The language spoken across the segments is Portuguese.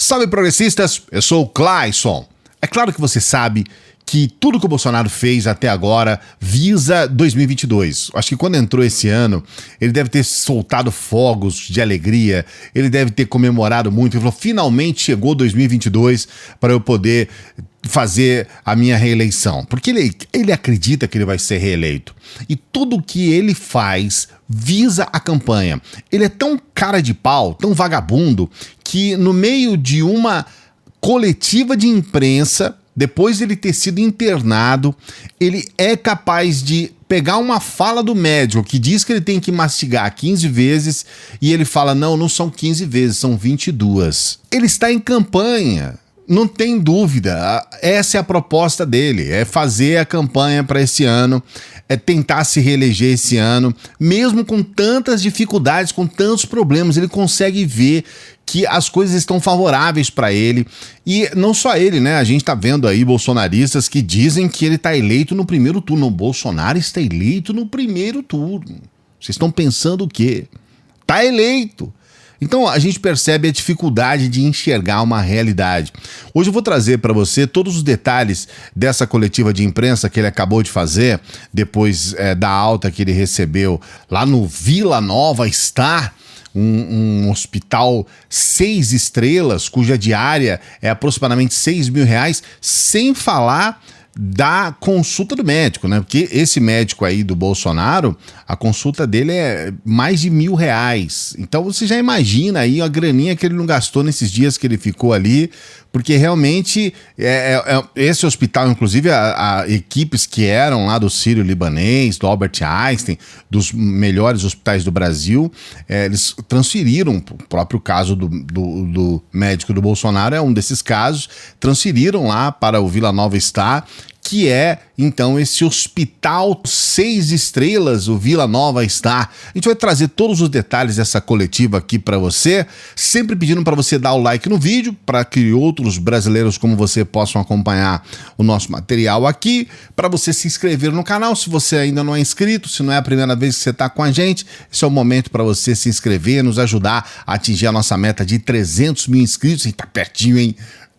Salve progressistas, eu sou o Clayson. É claro que você sabe que tudo que o Bolsonaro fez até agora visa 2022. Acho que quando entrou esse ano, ele deve ter soltado fogos de alegria, ele deve ter comemorado muito. Ele falou, finalmente chegou 2022 para eu poder fazer a minha reeleição. Porque ele acredita que ele vai ser reeleito. E tudo que ele faz visa a campanha. Ele é tão cara de pau, tão vagabundo, que no meio de uma coletiva de imprensa, depois de ele ter sido internado, ele é capaz de pegar uma fala do médico que diz que ele tem que mastigar 15 vezes e ele fala, não são 15 vezes, são 22. Ele está em campanha, não tem dúvida, essa é a proposta dele, é fazer a campanha para esse ano, é tentar se reeleger esse ano, mesmo com tantas dificuldades, com tantos problemas, ele consegue ver que as coisas estão favoráveis para ele. E não só ele, né? A gente tá vendo aí bolsonaristas que dizem que ele tá eleito no primeiro turno. O Bolsonaro está eleito no primeiro turno. Vocês estão pensando o quê? Tá eleito. Então a gente percebe a dificuldade de enxergar uma realidade. Hoje eu vou trazer para você todos os detalhes dessa coletiva de imprensa que ele acabou de fazer, depois da alta que ele recebeu lá no Vila Nova Star, um hospital 6 estrelas, cuja diária é aproximadamente R$6 mil, sem falar da consulta do médico, né? Porque esse médico aí do Bolsonaro, a consulta dele é mais de R$1.000. Então você já imagina aí a graninha que ele não gastou nesses dias que ele ficou ali, porque realmente esse hospital, inclusive a equipes que eram lá do Sírio-Libanês, do Albert Einstein, dos melhores hospitais do Brasil, eles transferiram, o próprio caso do médico do Bolsonaro é um desses casos, transferiram lá para o Vila Nova Star, que é, então, esse hospital 6 estrelas, o Vila Nova Star. A gente vai trazer todos os detalhes dessa coletiva aqui para você, sempre pedindo para você dar o like no vídeo, para que outros brasileiros como você possam acompanhar o nosso material aqui, para você se inscrever no canal, se você ainda não é inscrito, se não é a primeira vez que você está com a gente, esse é o momento para você se inscrever, nos ajudar a atingir a nossa meta de 300 mil inscritos. A gente tá pertinho, hein?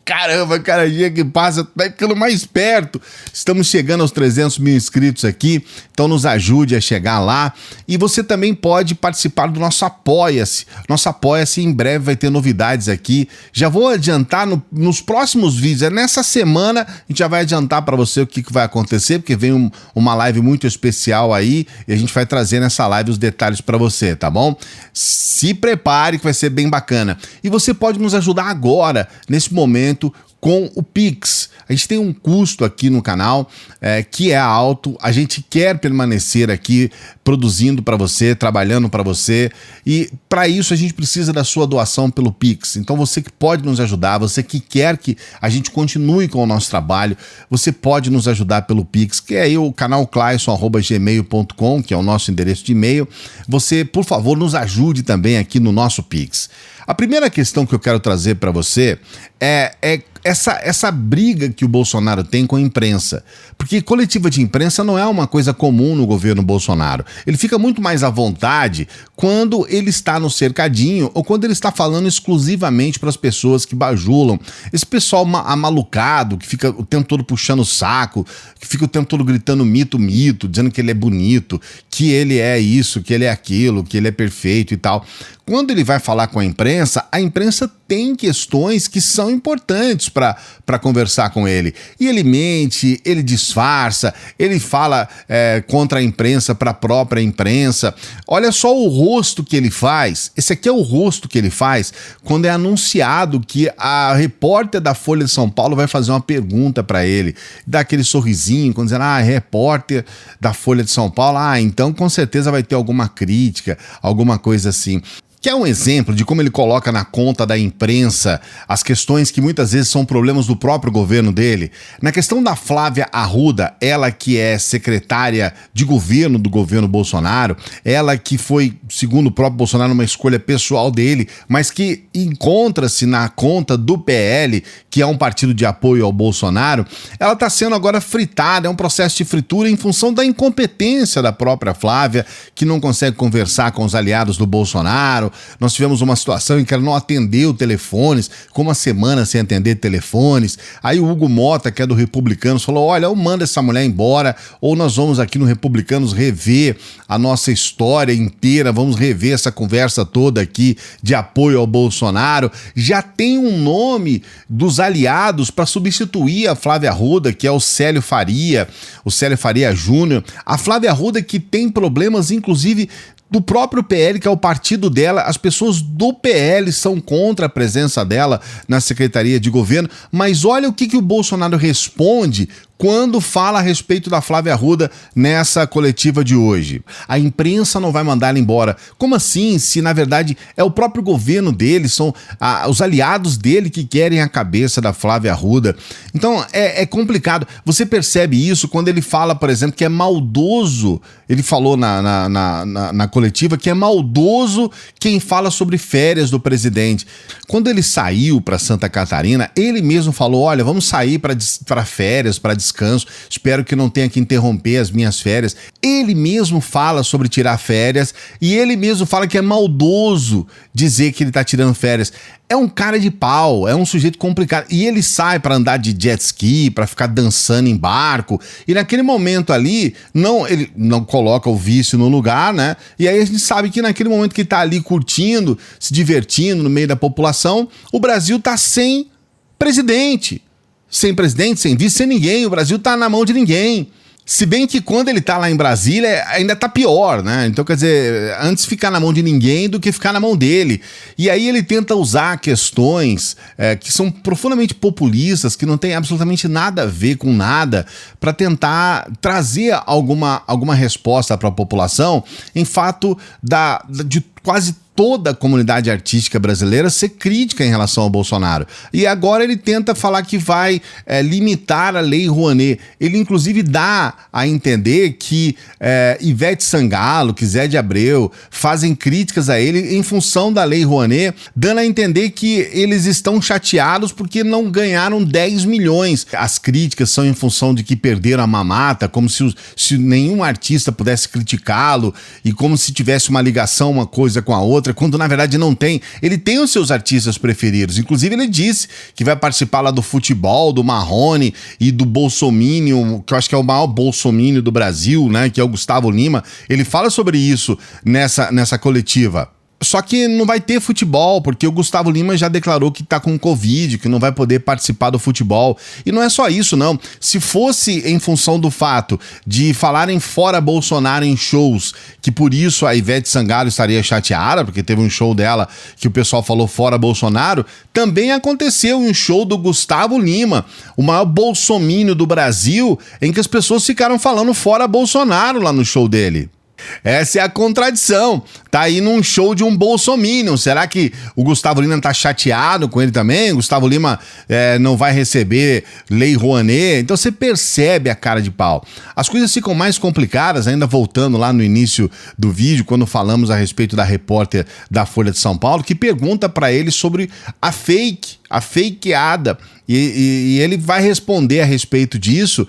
Caramba, cada dia que passa tá ficando mais perto. Estamos chegando aos 300 mil inscritos aqui, então nos ajude a chegar lá. E você também pode participar do nosso Apoia-se. Nosso Apoia-se em breve vai ter novidades aqui. Já vou adiantar nos próximos vídeos. Nessa semana a gente já vai adiantar para você o que vai acontecer, porque vem uma live muito especial aí e a gente vai trazer nessa live os detalhes para você, tá bom? Se prepare que vai ser bem bacana. E você pode nos ajudar agora, nesse momento, com o Pix. A gente tem um custo aqui no canal que é alto, a gente quer permanecer aqui produzindo para você, trabalhando para você, e para isso a gente precisa da sua doação pelo Pix. Então você que pode nos ajudar, você que quer que a gente continue com o nosso trabalho, você pode nos ajudar pelo Pix, que é aí o canal clayson@gmail.com, que é o nosso endereço de e-mail. Você, por favor, nos ajude também aqui no nosso Pix. A primeira questão que eu quero trazer para você é essa briga que o Bolsonaro tem com a imprensa. Porque coletiva de imprensa não é uma coisa comum no governo Bolsonaro. Ele fica muito mais à vontade quando ele está no cercadinho ou quando ele está falando exclusivamente para as pessoas que bajulam. Esse pessoal amalucado, que fica o tempo todo puxando o saco, que fica o tempo todo gritando mito, dizendo que ele é bonito, que ele é isso, que ele é aquilo, que ele é perfeito e tal. Quando ele vai falar com a imprensa tem questões que são importantes para conversar com ele. E ele mente, ele disfarça, ele fala contra a imprensa, para a própria imprensa. Olha só o rosto que ele faz. Esse aqui é o rosto que ele faz quando é anunciado que a repórter da Folha de São Paulo vai fazer uma pergunta para ele. Dá aquele sorrisinho, quando dizendo, repórter da Folha de São Paulo, então com certeza vai ter alguma crítica, alguma coisa assim. Que é um exemplo de como ele coloca na conta da imprensa as questões que muitas vezes são problemas do próprio governo dele. Na questão da Flávia Arruda, ela que é secretária de governo do governo Bolsonaro, ela que foi, segundo o próprio Bolsonaro, uma escolha pessoal dele, mas que encontra-se na conta do PL, que é um partido de apoio ao Bolsonaro, ela está sendo agora fritada, é um processo de fritura em função da incompetência da própria Flávia, que não consegue conversar com os aliados do Bolsonaro, nós tivemos uma situação em que ela não atendeu telefones, ficou uma semana sem atender telefones. Aí o Hugo Mota, que é do Republicanos, falou: olha, ou manda essa mulher embora, ou nós vamos aqui no Republicanos rever a nossa história inteira, vamos rever essa conversa toda aqui de apoio ao Bolsonaro. Já tem um nome dos aliados para substituir a Flávia Arruda, que é o Célio Faria Júnior. A Flávia Arruda, que tem problemas, inclusive, do próprio PL, que é o partido dela. As pessoas do PL são contra a presença dela na Secretaria de Governo, mas olha o que o Bolsonaro responde quando fala a respeito da Flávia Arruda nessa coletiva de hoje. A imprensa não vai mandar ela embora. Como assim? Se na verdade é o próprio governo dele, são os aliados dele que querem a cabeça da Flávia Arruda. Então é complicado. Você percebe isso quando ele fala, por exemplo, que é maldoso. Ele falou na coletiva que é maldoso quem fala sobre férias do presidente. Quando ele saiu para Santa Catarina, ele mesmo falou: olha, vamos sair para férias, para descanso, espero que não tenha que interromper as minhas férias. Ele mesmo fala sobre tirar férias e ele mesmo fala que é maldoso dizer que ele tá tirando férias. É um cara de pau, é um sujeito complicado. E ele sai para andar de jet ski, para ficar dançando em barco. E naquele momento ali, ele não coloca o vício no lugar, né? E aí a gente sabe que naquele momento que ele tá ali curtindo, se divertindo no meio da população, o Brasil tá sem presidente. Sem presidente, sem vice, sem ninguém. O Brasil tá na mão de ninguém. Se bem que quando ele tá lá em Brasília, ainda tá pior, né? Então, quer dizer, antes ficar na mão de ninguém do que ficar na mão dele. E aí ele tenta usar questões que são profundamente populistas, que não tem absolutamente nada a ver com nada, para tentar trazer alguma resposta para a população em fato de quase toda a comunidade artística brasileira ser crítica em relação ao Bolsonaro. E agora ele tenta falar que vai limitar a Lei Rouanet. Ele, inclusive, dá a entender que Ivete Sangalo, que Zé de Abreu, fazem críticas a ele em função da Lei Rouanet, dando a entender que eles estão chateados porque não ganharam 10 milhões. As críticas são em função de que perderam a mamata, como se nenhum artista pudesse criticá-lo e como se tivesse uma ligação uma coisa com a outra, quando na verdade não tem. Ele tem os seus artistas preferidos, inclusive ele disse que vai participar lá do futebol, do Marrone e do Bolsomínio, que eu acho que é o maior bolsomínio do Brasil, né, que é o Gustavo Lima. Ele fala sobre isso nessa coletiva. Só que não vai ter futebol, porque o Gustavo Lima já declarou que tá com Covid, que não vai poder participar do futebol. E não é só isso, não. Se fosse em função do fato de falarem fora Bolsonaro em shows, que por isso a Ivete Sangalo estaria chateada, porque teve um show dela que o pessoal falou fora Bolsonaro, também aconteceu um show do Gustavo Lima, o maior bolsomínio do Brasil, em que as pessoas ficaram falando fora Bolsonaro lá no show dele. Essa é a contradição. Tá aí num show de um bolsominion. Será que o Gustavo Lima tá chateado com ele também? O Gustavo Lima não vai receber Lei Rouanet? Então você percebe a cara de pau. As coisas ficam mais complicadas, ainda voltando lá no início do vídeo, quando falamos a respeito da repórter da Folha de São Paulo, que pergunta para ele sobre a fakeada. E ele vai responder a respeito disso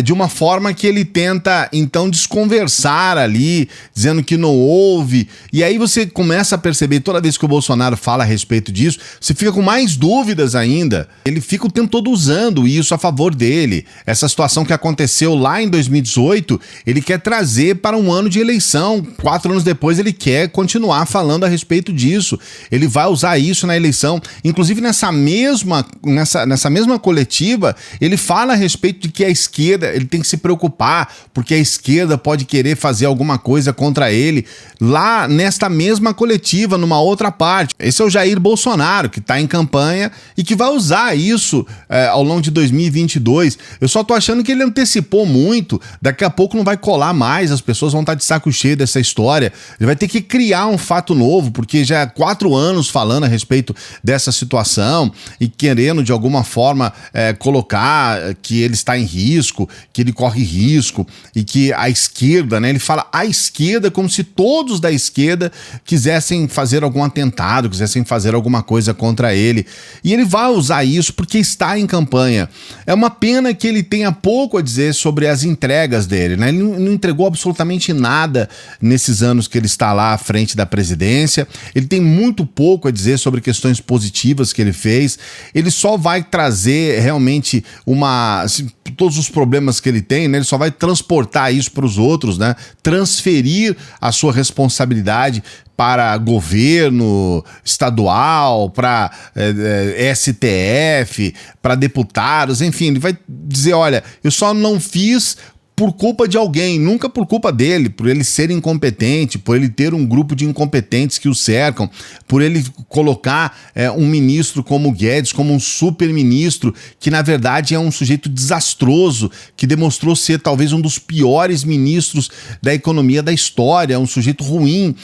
de uma forma que ele tenta, então, desconversar ali, dizendo que não houve. E aí você começa a perceber, toda vez que o Bolsonaro fala a respeito disso, você fica com mais dúvidas ainda. Ele fica o tempo todo usando isso a favor dele. Essa situação que aconteceu lá em 2018, ele quer trazer para um ano de eleição. 4 anos depois ele quer continuar falando a respeito disso. Ele vai usar isso na eleição. Inclusive nessa mesma coletiva, ele fala a respeito de que a esquerda, ele tem que se preocupar, porque a esquerda pode querer fazer alguma coisa contra ele, lá nesta mesma coletiva, numa outra parte. Esse é o Jair Bolsonaro, que está em campanha e que vai usar isso ao longo de 2022. Eu só tô achando que ele antecipou muito, daqui a pouco não vai colar mais, as pessoas vão estar de saco cheio dessa história, ele vai ter que criar um fato novo, porque já há 4 anos falando a respeito dessa situação e querendo de alguma alguma forma colocar que ele está em risco, que ele corre risco e que a esquerda, né? Ele fala a esquerda como se todos da esquerda quisessem fazer algum atentado, quisessem fazer alguma coisa contra ele. E ele vai usar isso porque está em campanha. É uma pena que ele tenha pouco a dizer sobre as entregas dele, né? Ele não entregou absolutamente nada nesses anos que ele está lá à frente da presidência. Ele tem muito pouco a dizer sobre questões positivas que ele fez. Ele só vai trazer realmente todos os problemas que ele tem, né? Ele só vai transportar isso para os outros, né? Transferir a sua responsabilidade para governo estadual, para STF, para deputados, enfim, ele vai dizer, olha, eu só não fiz por culpa de alguém, nunca por culpa dele, por ele ser incompetente, por ele ter um grupo de incompetentes que o cercam, por ele colocar um ministro como o Guedes, como um super-ministro, que na verdade é um sujeito desastroso, que demonstrou ser talvez um dos piores ministros da economia da história, um sujeito ruim.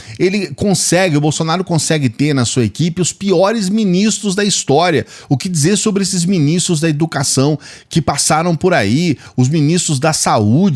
O Bolsonaro consegue ter na sua equipe os piores ministros da história. O que dizer sobre esses ministros da educação que passaram por aí, os ministros da saúde,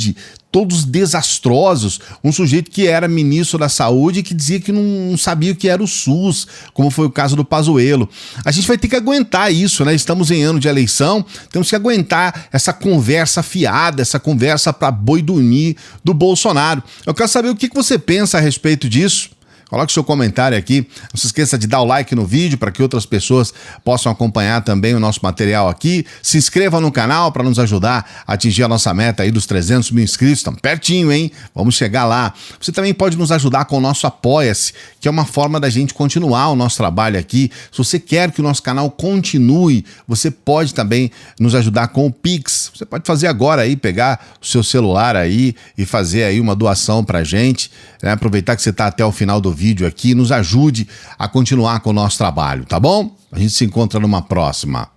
todos desastrosos, um sujeito que era ministro da saúde e que dizia que não sabia o que era o SUS, como foi o caso do Pazuello. A gente vai ter que aguentar isso, né? Estamos em ano de eleição, temos que aguentar essa conversa fiada, essa conversa para boi dormir do Bolsonaro. Eu quero saber o que você pensa a respeito disso. Coloque seu comentário aqui, não se esqueça de dar o like no vídeo para que outras pessoas possam acompanhar também o nosso material aqui. Se inscreva no canal para nos ajudar a atingir a nossa meta aí dos 300 mil inscritos. Estamos pertinho, hein? Vamos chegar lá. Você também pode nos ajudar com o nosso Apoia-se, que é uma forma da gente continuar o nosso trabalho aqui. Se você quer que o nosso canal continue, você pode também nos ajudar com o Pix. Você pode fazer agora aí, pegar o seu celular aí e fazer aí uma doação pra gente, né? Aproveitar que você está até o final do vídeo aqui, nos ajude a continuar com o nosso trabalho, tá bom? A gente se encontra numa próxima.